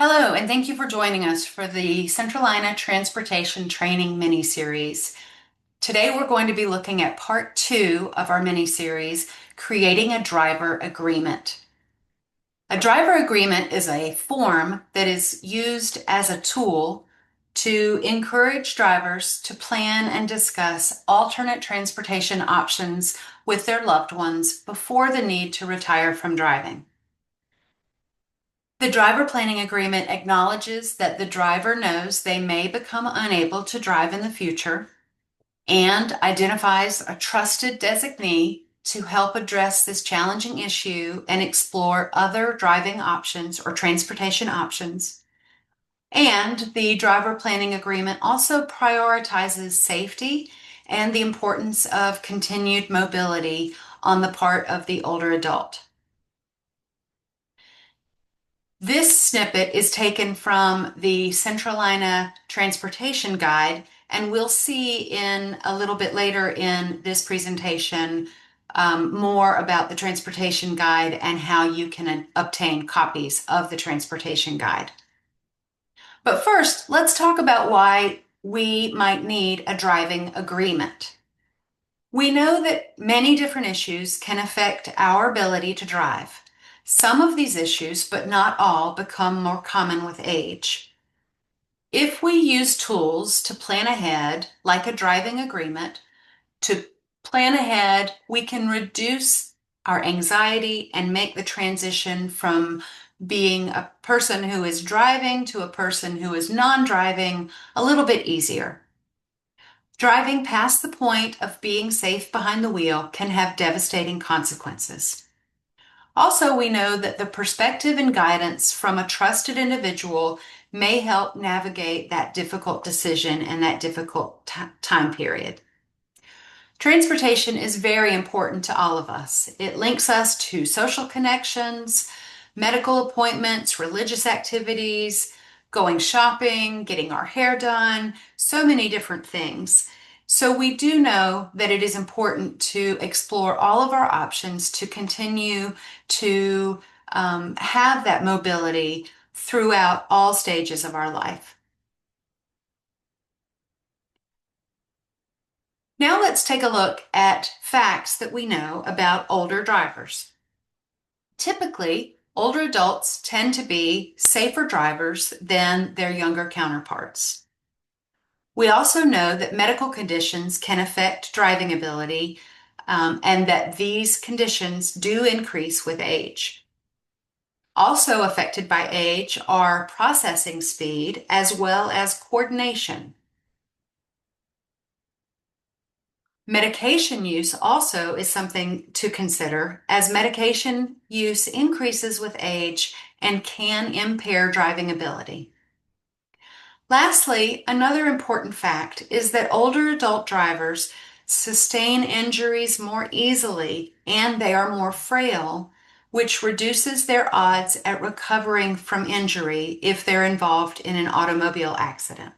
Hello, and thank you for joining us for the Centralina Transportation Training mini-series. Today we're going to be looking at part two of our mini-series, Creating a Driver Agreement. A driver agreement is a form that is used as a tool to encourage drivers to plan and discuss alternate transportation options with their loved ones before the need to retire from driving. The driver planning agreement acknowledges that the driver knows they may become unable to drive in the future and identifies a trusted designee to help address this challenging issue and explore other driving options or transportation options. And the driver planning agreement also prioritizes safety and the importance of continued mobility on the part of the older adult. This snippet is taken from the Centralina Transportation Guide, and we'll see in a little bit later in this presentation more about the Transportation Guide and how you can obtain copies of the Transportation Guide. But first, let's talk about why we might need a driving agreement. We know that many different issues can affect our ability to drive. Some of these issues, but not all, become more common with age. If we use tools to plan ahead, like a driving agreement, to plan ahead, we can reduce our anxiety and make the transition from being a person who is driving to a person who is non-driving a little bit easier. Driving past the point of being safe behind the wheel can have devastating consequences. Also, we know that the perspective and guidance from a trusted individual may help navigate that difficult decision and that difficult time period. Transportation is very important to all of us. It links us to social connections, medical appointments, religious activities, going shopping, getting our hair done, so many different things. So we do know that it is important to explore all of our options to continue to have that mobility throughout all stages of our life. Now let's take a look at facts that we know about older drivers. Typically, older adults tend to be safer drivers than their younger counterparts. We also know that medical conditions can affect driving ability, and that these conditions do increase with age. Also affected by age are processing speed as well as coordination. Medication use also is something to consider, as medication use increases with age and can impair driving ability. Lastly, another important fact is that older adult drivers sustain injuries more easily and they are more frail, which reduces their odds at recovering from injury if they're involved in an automobile accident.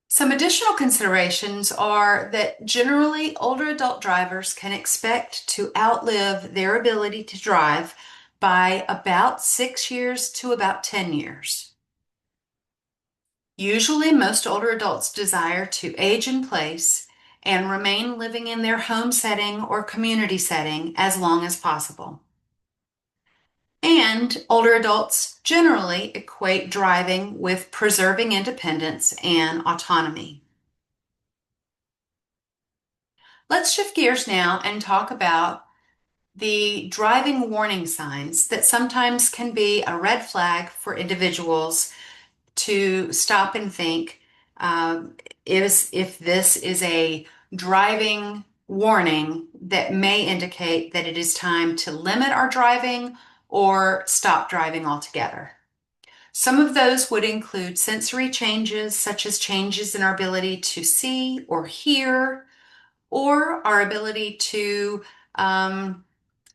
Some additional considerations are that generally older adult drivers can expect to outlive their ability to drive by about 6 years to about 10 years. Usually, most older adults desire to age in place and remain living in their home setting or community setting as long as possible. And older adults generally equate driving with preserving independence and autonomy. Let's shift gears now and talk about the driving warning signs that sometimes can be a red flag for individuals to stop and think, if this is a driving warning that may indicate that it is time to limit our driving or stop driving altogether. Some of those would include sensory changes, such as changes in our ability to see or hear, or our ability to,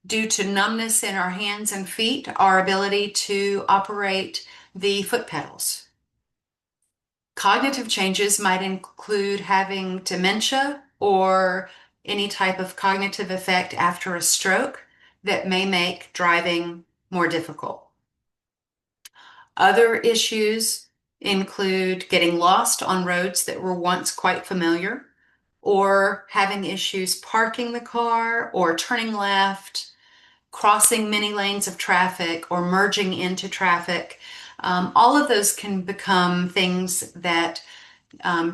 due to numbness in our hands and feet, our ability to operate the foot pedals. Cognitive changes might include having dementia or any type of cognitive effect after a stroke that may make driving more difficult. Other issues include getting lost on roads that were once quite familiar, or having issues parking the car, or turning left, crossing many lanes of traffic, or merging into traffic. All of those can become things that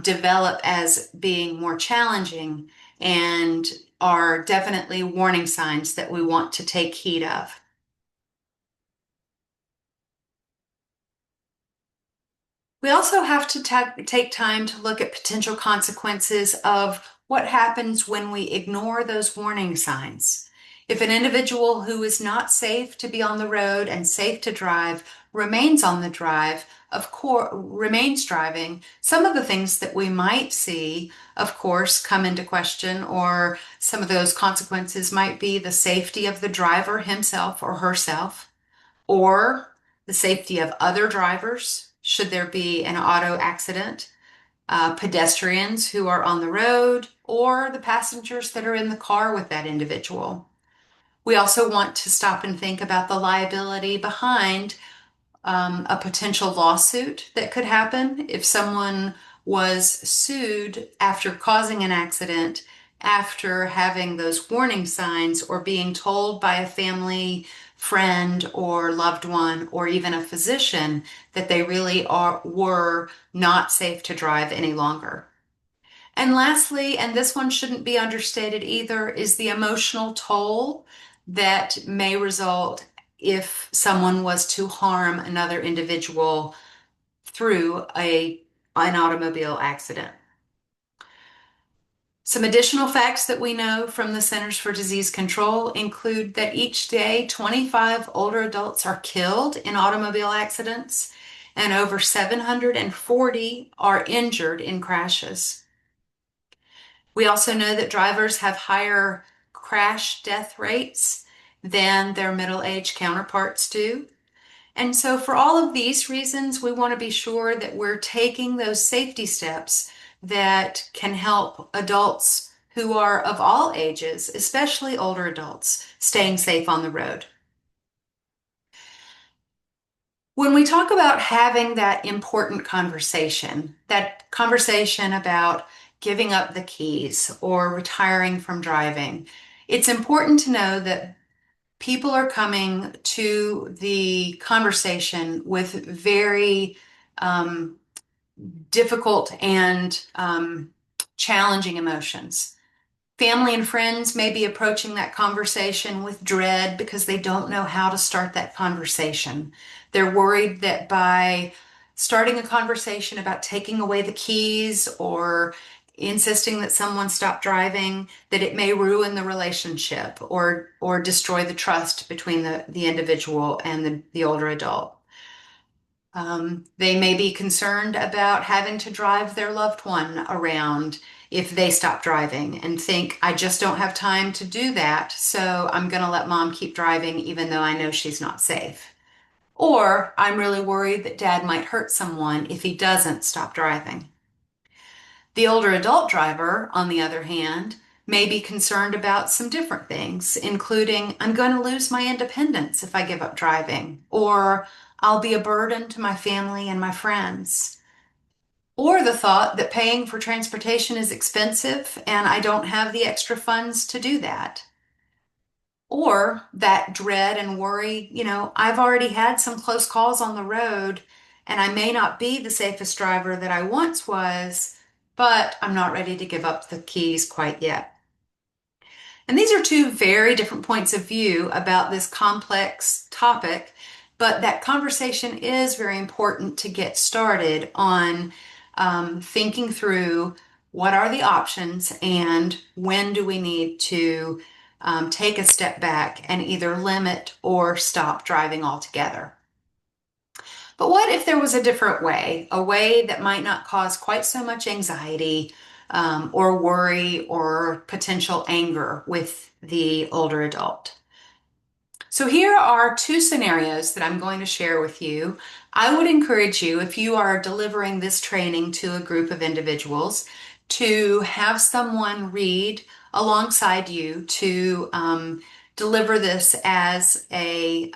develop as being more challenging and are definitely warning signs that we want to take heed of. We also have to take time to look at potential consequences of what happens when we ignore those warning signs. If an individual who is not safe to be on the road and safe to drive remains on the drive, of course, remains driving, some of the things that we might see, of course, come into question, or some of those consequences might be the safety of the driver himself or herself, or the safety of other drivers should there be an auto accident, pedestrians who are on the road, or the passengers that are in the car with that individual. We also want to stop and think about the liability behind a potential lawsuit that could happen if someone was sued after causing an accident, after having those warning signs, or being told by a family, friend, or loved one, or even a physician that they really were not safe to drive any longer. And lastly, and this one shouldn't be understated either, is the emotional toll that may result if someone was to harm another individual through an automobile accident. Some additional facts that we know from the Centers for Disease Control include that each day 25 older adults are killed in automobile accidents and over 740 are injured in crashes. We also know that drivers have higher crash death rates than their middle-aged counterparts do. And so, for all of these reasons, we want to be sure that we're taking those safety steps that can help adults who are of all ages, especially older adults, staying safe on the road. When we talk about having that important conversation, that conversation about giving up the keys or retiring from driving, it's important to know that people are coming to the conversation with very um, difficult and challenging emotions. Family and friends may be approaching that conversation with dread because they don't know how to start that conversation. They're worried that by starting a conversation about taking away the keys or insisting that someone stop driving, that it may ruin the relationship or destroy the trust between the individual and the older adult. They may be concerned about having to drive their loved one around if they stop driving and think, I just don't have time to do that, so I'm going to let mom keep driving even though I know she's not safe. Or I'm really worried that dad might hurt someone if he doesn't stop driving. The older adult driver, on the other hand, may be concerned about some different things, including I'm going to lose my independence if I give up driving, or I'll be a burden to my family and my friends, or the thought that paying for transportation is expensive and I don't have the extra funds to do that. Or that dread and worry, I've already had some close calls on the road and I may not be the safest driver that I once was, but I'm not ready to give up the keys quite yet. And these are two very different points of view about this complex topic, but that conversation is very important to get started on thinking through what are the options and when do we need to take a step back and either limit or stop driving altogether. But what if there was a different way, a way that might not cause quite so much anxiety or worry or potential anger with the older adult? So here are two scenarios that I'm going to share with you. I would encourage you, if you are delivering this training to a group of individuals, to have someone read alongside you to deliver this as a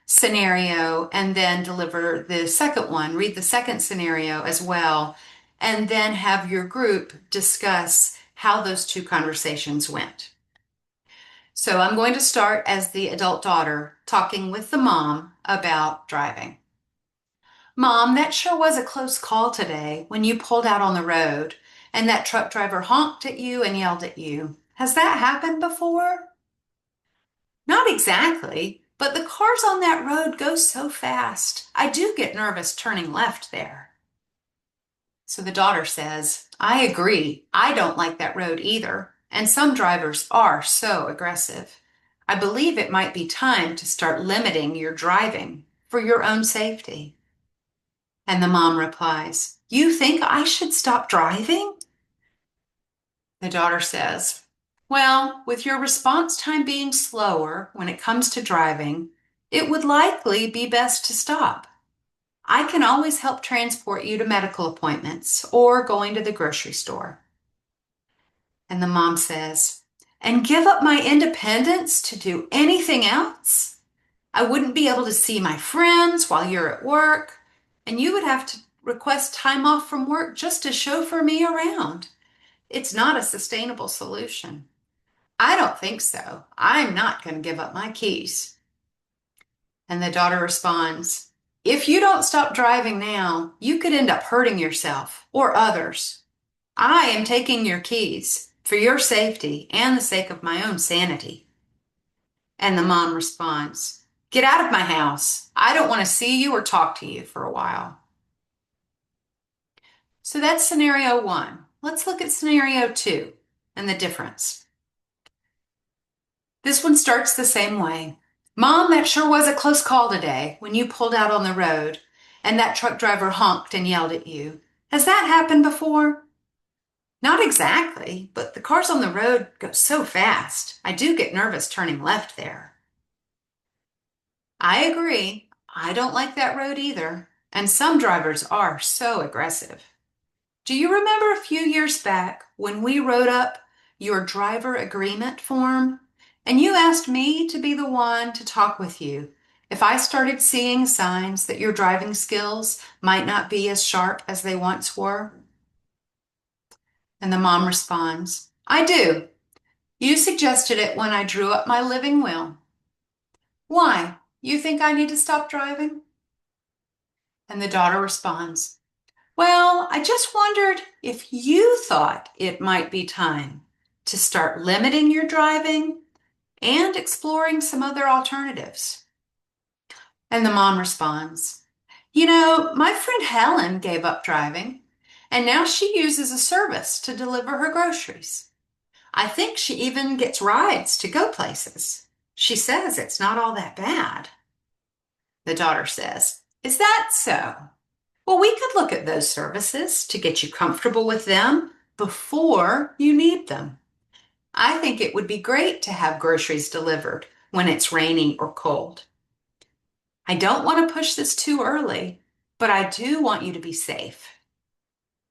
scenario, and then deliver the second one, read the second scenario as well, and then have your group discuss how those two conversations went. So I'm going to start as the adult daughter talking with the mom about driving. Mom, that sure was a close call today when you pulled out on the road and that truck driver honked at you and yelled at you. Has that happened before? Not exactly, but the cars on that road go so fast. I do get nervous turning left there. So the daughter says, I agree. I don't like that road either. And some drivers are so aggressive. I believe it might be time to start limiting your driving for your own safety. And the mom replies, You think I should stop driving? The daughter says, Well, with your response time being slower when it comes to driving, it would likely be best to stop. I can always help transport you to medical appointments or going to the grocery store. And the mom says, And give up my independence to do anything else? I wouldn't be able to see my friends while you're at work, and you would have to request time off from work just to chauffeur me around. It's not a sustainable solution. I don't think so. I'm not going to give up my keys. And the daughter responds, If you don't stop driving now, you could end up hurting yourself or others. I am taking your keys for your safety and the sake of my own sanity. And the mom responds, Get out of my house. I don't want to see you or talk to you for a while. So that's scenario one. Let's look at scenario two and the difference. This one starts the same way. Mom, that sure was a close call today when you pulled out on the road and that truck driver honked and yelled at you. Has that happened before? Not exactly, but the cars on the road go so fast. I do get nervous turning left there. I agree. I don't like that road either. And some drivers are so aggressive. Do you remember a few years back when we wrote up your driver agreement form and you asked me to be the one to talk with you if I started seeing signs that your driving skills might not be as sharp as they once were? And the mom responds, I do. You suggested it when I drew up my living will. Why? You think I need to stop driving? And the daughter responds, Well, I just wondered if you thought it might be time to start limiting your driving and exploring some other alternatives. And the mom responds, my friend Helen gave up driving, and now she uses a service to deliver her groceries. I think she even gets rides to go places. She says it's not all that bad. The daughter says, Is that so? Well, we could look at those services to get you comfortable with them before you need them. I think it would be great to have groceries delivered when it's raining or cold. I don't want to push this too early, but I do want you to be safe.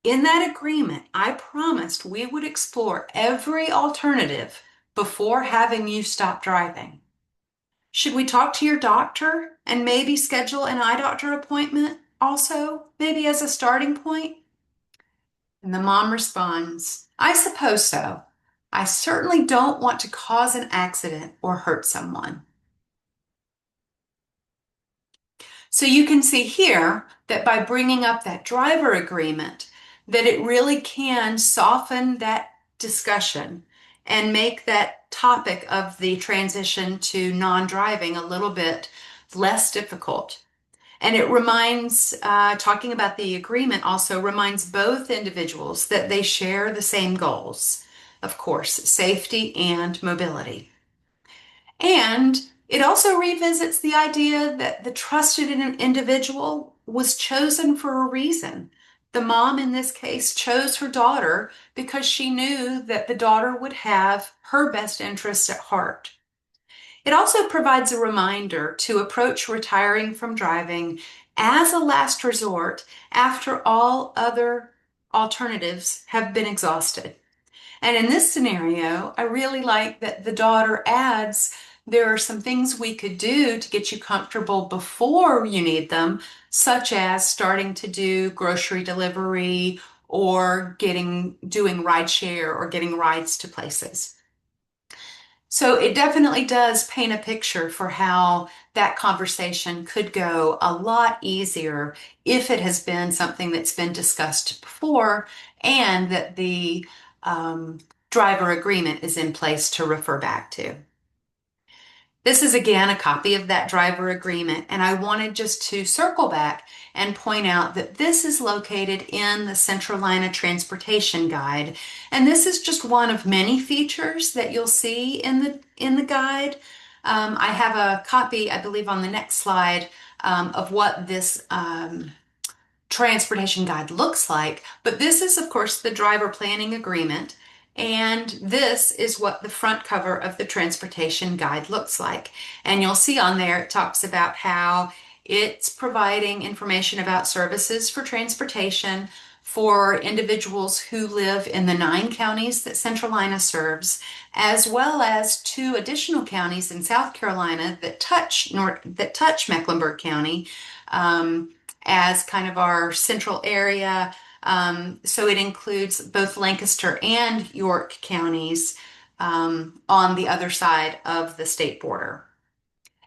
In that agreement, I promised we would explore every alternative before having you stop driving. Should we talk to your doctor and maybe schedule an eye doctor appointment also, maybe as a starting point? And the mom responds, I suppose so. I certainly don't want to cause an accident or hurt someone. So you can see here that by bringing up that driver agreement, that it really can soften that discussion and make that topic of the transition to non-driving a little bit less difficult. And it reminds, talking about the agreement also reminds both individuals that they share the same goals, of course, safety and mobility. And it also revisits the idea that the trusted individual was chosen for a reason. The mom in this case chose her daughter because she knew that the daughter would have her best interests at heart. It also provides a reminder to approach retiring from driving as a last resort after all other alternatives have been exhausted. And in this scenario, I really like that the daughter adds there are some things we could do to get you comfortable before you need them, such as starting to do grocery delivery or doing rideshare or getting rides to places. So it definitely does paint a picture for how that conversation could go a lot easier if it has been something that's been discussed before and that the um, driver agreement is in place to refer back to. This is again a copy of that driver agreement, and I wanted just to circle back and point out that this is located in the Centralina Transportation Guide, and this is just one of many features that you'll see in the guide. I have a copy, I believe, on the next slide of what this transportation guide looks like, but this is, of course, the driver planning agreement. And this is what the front cover of the transportation guide looks like. And you'll see on there, it talks about how it's providing information about services for transportation for individuals who live in the 9 counties that Centralina serves, as well as 2 additional counties in South Carolina that touch Mecklenburg County. As kind of our central area. So it includes both Lancaster and York counties on the other side of the state border.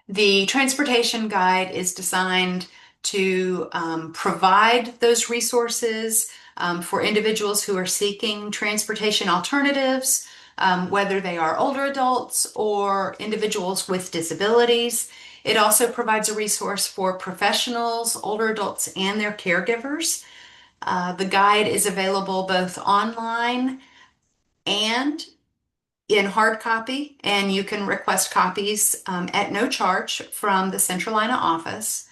The transportation guide is designed to provide those resources for individuals who are seeking transportation alternatives, whether they are older adults or individuals with disabilities. It also provides a resource for professionals, older adults, and their caregivers. The guide is available both online and in hard copy, and you can request copies at no charge from the Centralina office.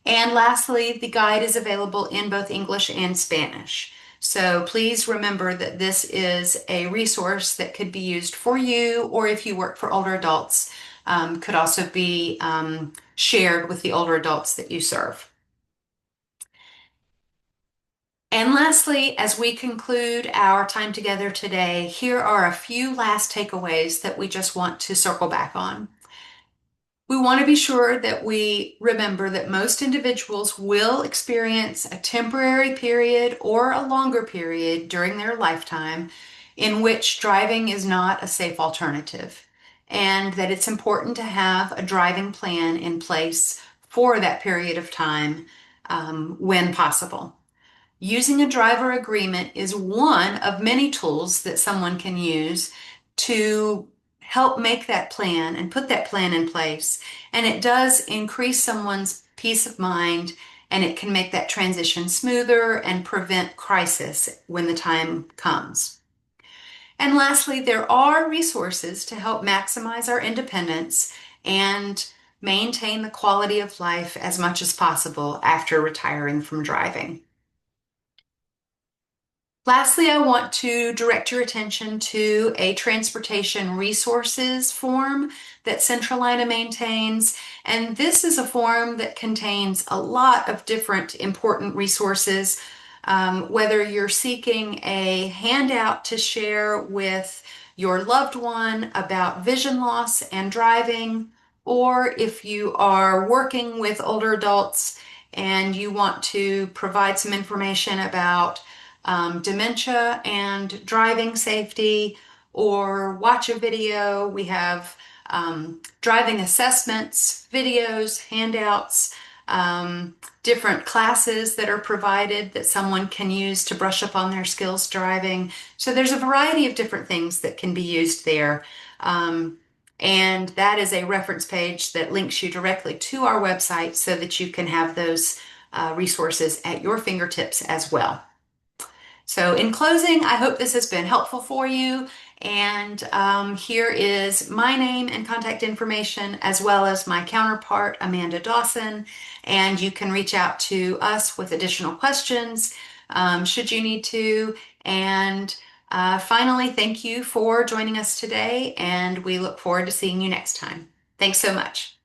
And lastly, the guide is available in both English and Spanish. So please remember that this is a resource that could be used for you, or if you work for older adults, could also be shared with the older adults that you serve. And lastly, as we conclude our time together today, here are a few last takeaways that we just want to circle back on. We want to be sure that we remember that most individuals will experience a temporary period or a longer period during their lifetime in which driving is not a safe alternative, and that it's important to have a driving plan in place for that period of time when possible. Using a driver agreement is one of many tools that someone can use to help make that plan and put that plan in place. And it does increase someone's peace of mind, and it can make that transition smoother and prevent crisis when the time comes. And lastly, there are resources to help maximize our independence and maintain the quality of life as much as possible after retiring from driving. Lastly, I want to direct your attention to a transportation resources form that Centralina maintains. And this is a form that contains a lot of different important resources. Whether you're seeking a handout to share with your loved one about vision loss and driving, or if you are working with older adults and you want to provide some information about dementia and driving safety, or watch a video. We have driving assessments, videos, handouts, different classes that are provided that someone can use to brush up on their skills driving. So there's a variety of different things that can be used there. And that is a reference page that links you directly to our website so that you can have those resources at your fingertips as well. So in closing, I hope this has been helpful for you. And here is my name and contact information, as well as my counterpart, Amanda Dawson. And you can reach out to us with additional questions should you need to. And finally, thank you for joining us today, and we look forward to seeing you next time. Thanks so much.